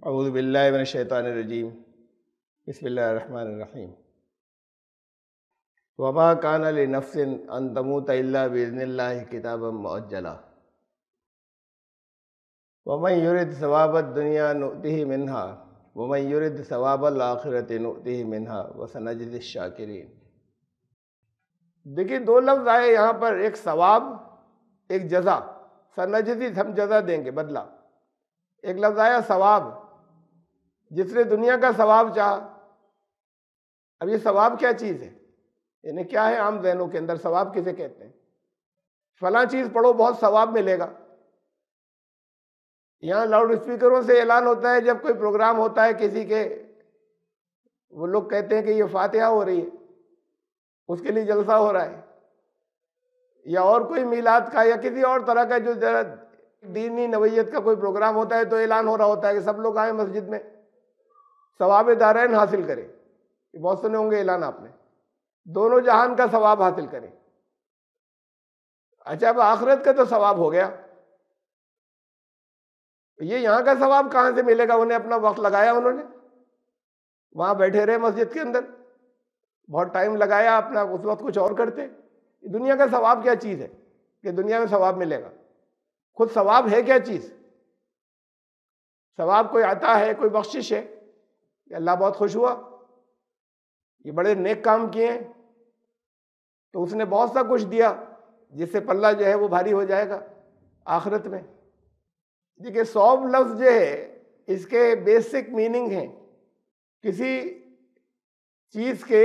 अऊज़ु बिल्लाहि मिनश शैतानिर रजीम। बिस्मिल्लाहिर रहमानिर रहीम। वमा काना लिनफ्सिन अन तमूत इल्ला बिइज़्निल्लाहि किताबम मुअज्जला। वमन युरिद सवाबद दुनिया नुअतिहि मिन्हा वमन युरिद सवाबल आखिरति नुअतिहि मिन्हा वसनजिज़िश शाकिरीन। देखिए, दो लफ्ज़ आए यहाँ पर, एक सवाब, एक जज़ा। सनजिज़ी, हम जज़ा देंगे, बदला। एक लफ्ज़ आया सवाब, जिसने दुनिया का सवाब चाहा। अब ये सवाब क्या चीज़ है, यानी क्या है आम ज़हनों के अंदर सवाब किसे कहते हैं? फलां चीज़ पढ़ो बहुत सवाब मिलेगा। यहाँ लाउड स्पीकरों से ऐलान होता है जब कोई प्रोग्राम होता है किसी के, वो लोग कहते हैं कि ये फातिहा हो रही है, उसके लिए जलसा हो रहा है, या और कोई मीलाद का या किसी और तरह का जो जरा दीनी नवैयत का कोई प्रोग्राम होता है, तो ऐलान हो रहा होता है कि सब लोग आए मस्जिद में सवाब दारैन हासिल करें। बहुत सुने होंगे ऐलान आपने, दोनों जहान का सवाब हासिल करें। अच्छा, अब आखिरत का तो सवाब हो गया, ये यहाँ का सवाब कहाँ से मिलेगा? उन्हें अपना वक्त लगाया, उन्होंने वहां बैठे रहे मस्जिद के अंदर, बहुत टाइम लगाया अपना, उस वक्त कुछ और करते। दुनिया का सवाब क्या चीज़ है कि दुनिया में सवाब मिलेगा? खुद सवाब है क्या चीज़? सवाब कोई आता है, कोई बख्शिश है कि अल्लाह बहुत खुश हुआ, ये बड़े नेक काम किए हैं तो उसने बहुत सा कुछ दिया जिससे पल्ला जो है वो भारी हो जाएगा आखिरत में। देखिए, सौब लफ्ज़ जो है इसके बेसिक मीनिंग है किसी चीज़ के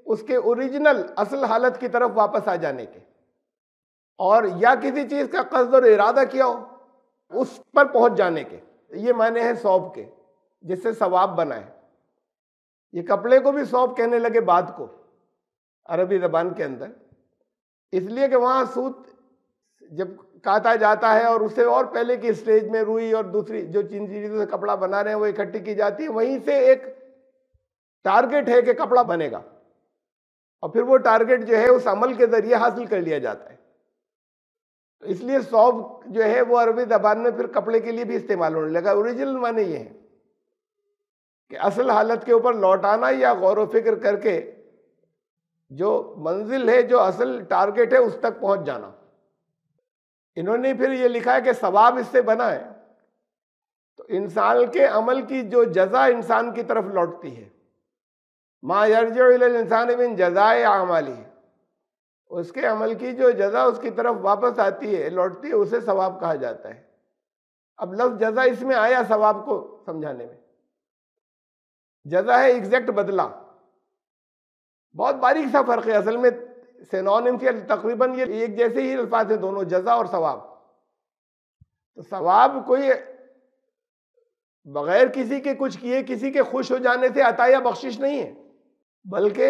उसके ओरिजिनल असल हालत की तरफ वापस आ जाने के, और या किसी चीज़ का कस्द और इरादा किया हो उस पर पहुंच जाने के, ये माने हैं सौब के, जिससे सवाब बनाए। ये कपड़े को भी सौब कहने लगे बाद को अरबी ज़बान के अंदर, इसलिए कि वहाँ सूत जब काटा जाता है और उससे और पहले की स्टेज में रुई और दूसरी जो जिन चीज़ों से कपड़ा बना रहे हैं वो इकट्ठी की जाती है, वहीं से एक टारगेट है कि कपड़ा बनेगा, और फिर वो टारगेट जो है उस अमल के ज़रिए हासिल कर लिया जाता है। तो इसलिए सौब जो है वो अरबी ज़बान में फिर कपड़े के लिए भी इस्तेमाल होने लगा। ओरिजिनल माने ये है कि असल हालत के ऊपर लौटाना या गौर व फिक्र करके जो मंजिल है, जो असल टारगेट है, उस तक पहुंच जाना। इन्होंने फिर ये लिखा है कि सवाब इससे बना है तो इंसान के अमल की जो जज़ा इंसान की तरफ लौटती है, मा यर्जिउ इलल इंसान मिन जज़ाए आमाली, उसके अमल की जो जज़ा उसकी तरफ वापस आती है, लौटती है, उसे सवाब कहा जाता है। अब लफ्ज़ जज़ा इसमें आया सवाब को समझाने में। जज़ा है एग्जैक्ट बदला, बहुत बारीक सा फर्क है। असल में सिनोनिम से तकरीबन ये एक जैसे ही अल्फाज हैं दोनों, जज़ा और सवाब। तो सवाब कोई बगैर किसी के कुछ किए, किसी के खुश हो जाने से अता या बख्शिश नहीं है, बल्कि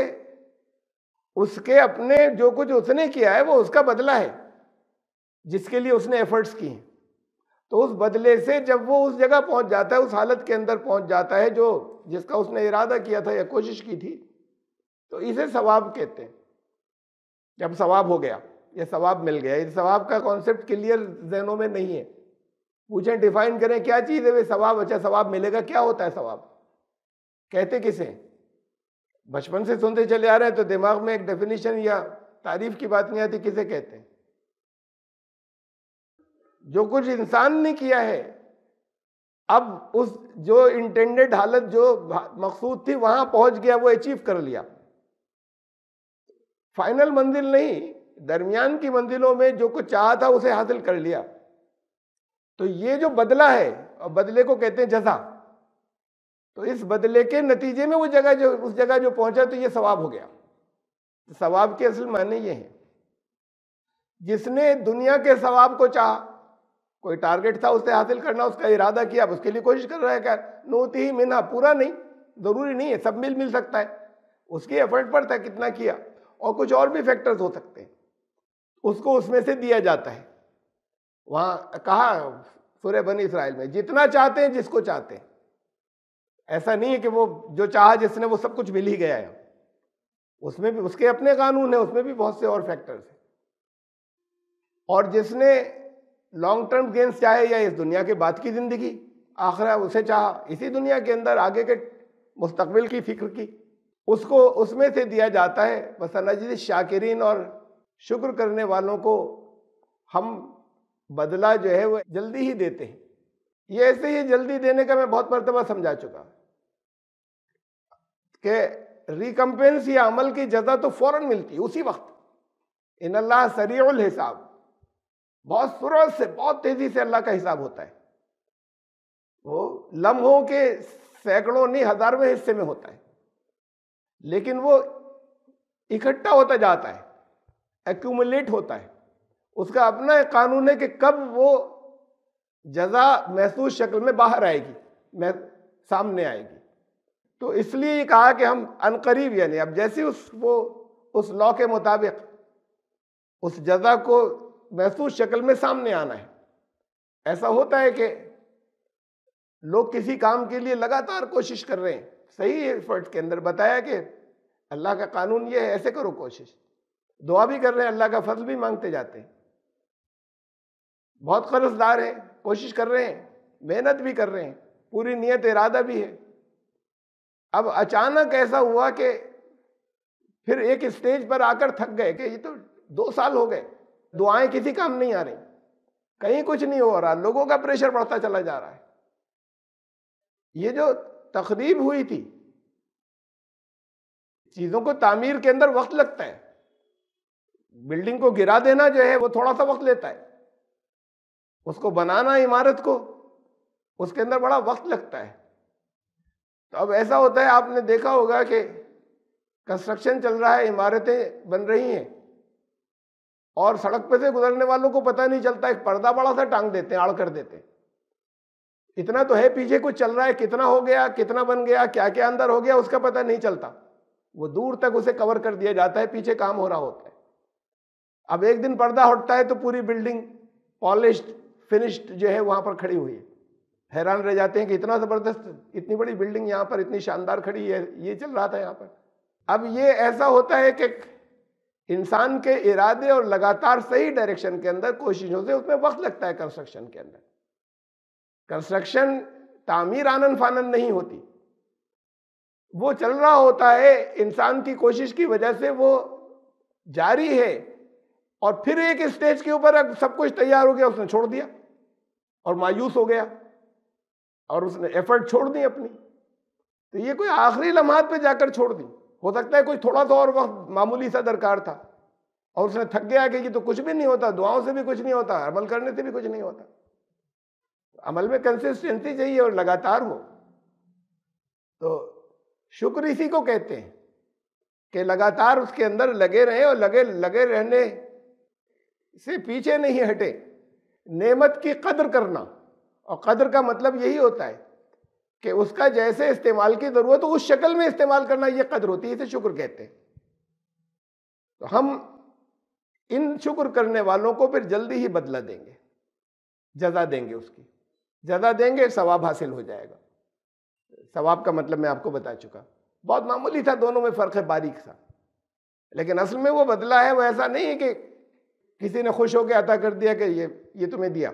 उसके अपने जो कुछ उसने किया है वो उसका बदला है जिसके लिए उसने एफर्ट्स किए। तो उस बदले से जब वो उस जगह पहुंच जाता है, उस हालत के अंदर पहुंच जाता है जो जिसका उसने इरादा किया था या कोशिश की थी, तो इसे सवाब कहते हैं। जब सवाब हो गया, ये सवाब मिल गया, ये सवाब का कॉन्सेप्ट क्लियर जहनों में नहीं है। पूछें, डिफाइन करें क्या चीज़ है वे सवाब। अच्छा, सवाब मिलेगा, क्या होता है सवाब, कहते किसे? बचपन से सुनते चले आ रहे हैं तो दिमाग में एक डेफिनेशन या तारीफ की बात नहीं आती, किसे कहते हैं? जो कुछ इंसान ने किया है, अब उस जो इंटेंडेड हालत, जो मकसूद थी, वहां पहुंच गया, वो अचीव कर लिया। फाइनल मंजिल नहीं, दरमियान की मंजिलों में जो कुछ चाहा था उसे हासिल कर लिया। तो ये जो बदला है, और बदले को कहते हैं जज़ा, तो इस बदले के नतीजे में वो जगह जो उस जगह जो पहुंचा, तो ये सवाब हो गया। तो सवाब के असल माने ये है, जिसने दुनिया के सवाब को चाहा, कोई टारगेट था उसे हासिल करना, उसका इरादा किया, अब उसके लिए कोशिश कर रहा है। क्या नूती ही मिना, पूरा नहीं, जरूरी नहीं है सब मिल सकता है, उसकी एफर्ट पर था कितना किया, और कुछ और भी फैक्टर्स हो सकते हैं, उसको उसमें से दिया जाता है। वहां कहा सूरह बनी इस्राइल में, जितना चाहते हैं, जिसको चाहते हैं। ऐसा नहीं है कि वो जो चाहा जिसने वो सब कुछ मिल ही गया है, उसमें भी उसके अपने कानून है, उसमें भी बहुत से और फैक्टर्स हैं। और जिसने लॉन्ग टर्म गेन्स चाहे या इस दुनिया के बाद की जिंदगी, आखिरत उसे चाहा, इसी दुनिया के अंदर आगे के मुस्तकबिल की फिक्र की, उसको उसमें से दिया जाता है। वसनजिद शाकिरीन, और शुक्र करने वालों को हम बदला जो है वो जल्दी ही देते हैं। ये ऐसे ही जल्दी देने का मैं बहुत मरतबा समझा चुका कि रिकम्पेंस या अमल की जज़ा तो फौरन मिलती है उसी वक्त। इन्नल्लाह सरीउल हिसाब, बहुत सुरत से, बहुत तेजी से अल्लाह का हिसाब होता है। वो लम्हों के सैकड़ों नहीं हजारवें हिस्से में होता है, लेकिन वो इकट्ठा होता जाता है, एक्यूमुलेट होता है। उसका अपना एक कानून है कि कब वो जज़ा महसूस शक्ल में बाहर आएगी, सामने आएगी। तो इसलिए ये कहा कि हम अनकरीब, यानी अब जैसे उस लॉ के मुताबिक उस जज़ा को महसूस शक्ल में सामने आना है। ऐसा होता है कि लोग किसी काम के लिए लगातार कोशिश कर रहे हैं, सही एफर्ट के अंदर बताया कि अल्लाह का कानून ये है, ऐसे करो कोशिश, दुआ भी कर रहे हैं, अल्लाह का फजल भी मांगते जाते हैं, बहुत कर्जदार हैं, कोशिश कर रहे हैं, मेहनत भी कर रहे हैं, पूरी नियत इरादा भी है। अब अचानक ऐसा हुआ कि फिर एक स्टेज पर आकर थक गए कि ये तो 2 साल हो गए, दुआएं किसी काम नहीं आ रही, कहीं कुछ नहीं हो रहा, लोगों का प्रेशर बढ़ता चला जा रहा है। ये जो तकरीब हुई थी, चीजों को तामीर के अंदर वक्त लगता है, बिल्डिंग को गिरा देना जो है वो थोड़ा सा वक्त लेता है, उसको बनाना इमारत को, उसके अंदर बड़ा वक्त लगता है। तो अब ऐसा होता है, आपने देखा होगा कि कंस्ट्रक्शन चल रहा है, इमारतें बन रही हैं, और सड़क पे से गुजरने वालों को पता नहीं चलता, एक पर्दा बड़ा सा टांग देते हैं, आड़ कर देते हैं। इतना तो है पीछे कुछ चल रहा है, कितना हो गया, कितना बन गया, क्या क्या अंदर हो गया, उसका पता नहीं चलता, वो दूर तक उसे कवर कर दिया जाता है, पीछे काम हो रहा होता है। अब एक दिन पर्दा हटता है तो पूरी बिल्डिंग पॉलिश्ड, फिनिश्ड जो है वहां पर खड़ी हुई है। हैरान रह जाते हैं कि इतना जबरदस्त, इतनी बड़ी बिल्डिंग यहाँ पर इतनी शानदार खड़ी है, ये चल रहा था यहाँ पर। अब ये ऐसा होता है कि इंसान के इरादे और लगातार सही डायरेक्शन के अंदर कोशिशों से उसमें वक्त लगता है। कंस्ट्रक्शन के अंदर, कंस्ट्रक्शन तामीर आनन फानन नहीं होती, वो चल रहा होता है, इंसान की कोशिश की वजह से वो जारी है, और फिर एक स्टेज के ऊपर सब कुछ तैयार हो गया, उसने छोड़ दिया और मायूस हो गया, और उसने एफर्ट छोड़ दी अपनी। तो ये कोई आखिरी लम्हात पे जाकर छोड़ दी, हो सकता है कोई थोड़ा सा और वक्त मामूली सा दरकार था, और उसने थक गया कि ये तो कुछ भी नहीं होता, दुआओं से भी कुछ नहीं होता, अमल करने से भी कुछ नहीं होता। अमल में कंसिस्टेंसी चाहिए और लगातार हो। तो शुक्र इसी को कहते हैं कि लगातार उसके अंदर लगे रहे, और लगे रहने से पीछे नहीं हटे। नेमत की कद्र करना, और कद्र का मतलब यही होता है कि उसका जैसे इस्तेमाल की जरूरत हो उस शक्ल में इस्तेमाल करना, ये कद्र होती है, इसे शुक्र कहते हैं। तो हम इन शुक्र करने वालों को फिर जल्दी ही बदला देंगे, जजा देंगे, उसकी जजा देंगे, सवाब हासिल हो जाएगा। सवाब का मतलब मैं आपको बता चुका, बहुत मामूली था, दोनों में फर्क है बारीक सा, लेकिन असल में वो बदला है वो ऐसा नहीं है कि किसी ने खुश होकर अता कर दिया कि ये तुम्हें दिया।